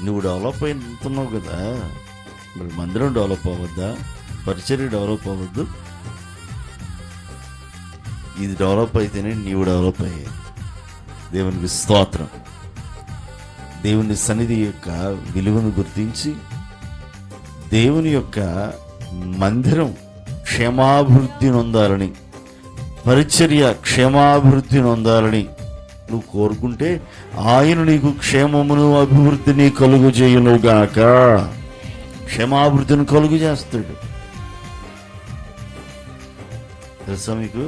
నువ్వు డెవలప్ అవుతున్నావు కదా, మరి మందిరం డెవలప్ అవ్వద్దా? పరిచర్య డెవలప్ అవ్వద్దు? ఇది డెవలప్ అయితేనే నీవు డెవలప్ అయ్యాయి. దేవునికి స్తోత్రం. దేవుని సన్నిధి యొక్క విలువను గుర్తించి దేవుని యొక్క మందిరం క్షేమాభివృద్ధి నొందాలని, పరిచర్య క్షేమాభివృద్ధి నొందాలని నువ్వు కోరుకుంటే ఆయన నీకు క్షేమమును అభివృద్ధిని కలుగు చేయనుగాక. క్షేమాభివృద్ధిని కలుగు చేస్తాడు. తెలుసా మీకు?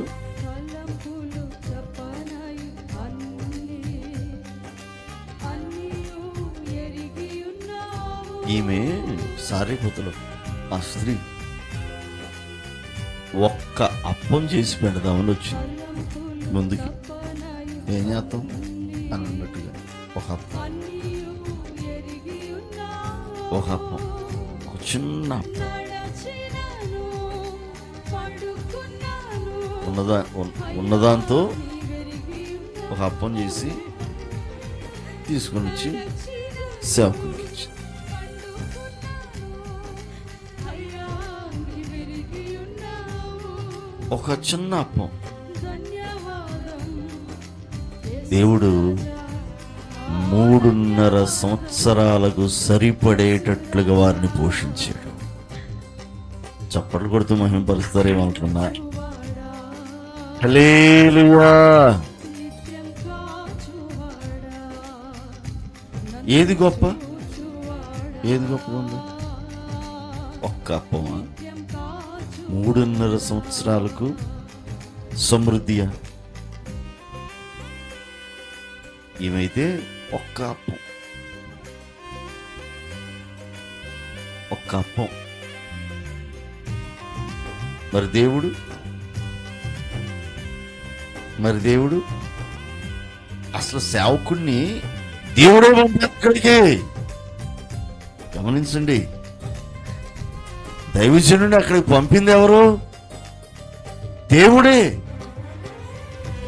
ఈమె సారీపుతలు ఆ స్త్రీ ఒక్క అప్పం చేసి పెడదామని వచ్చింది ముందుకి. ఏం చేస్తాం అని అన్నట్టుగా ఒక అప్పం, ఒక చిన్న అప్పం ఉన్నదాంతో ఒక అప్పం చేసి తీసుకొని వచ్చి సేవకునికి ఇచ్చి, ఒక చిన్న అప్పం. దేవుడు 3.5 సంవత్సరాలకు సరిపడేటట్లుగా వారిని పోషించాడు. చప్పట్లు కొడుతూ మహిమపరుస్తారేమనుకున్నా. హల్లెలూయా. ఏది గొప్ప? ఏది గొప్పగా ఉంది? ఒక్క అప్పమా? 3.5 సంవత్సరాలకు సమృద్ధియా? ఏమైతే ఒక్క అప్పం, ఒక్క అప్పం. మరి దేవుడు అసలు సేవకుడిని దేవుడే పంపిక్కడికి. గమనించండి, దైవజనుడిని అక్కడికి పంపింది ఎవరు? దేవుడే.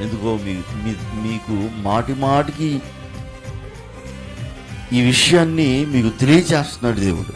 ఎందుకో మీకు మాటికి ఈ విషయాన్ని మీకు తెలియచేస్తున్నాడు దేవుడు.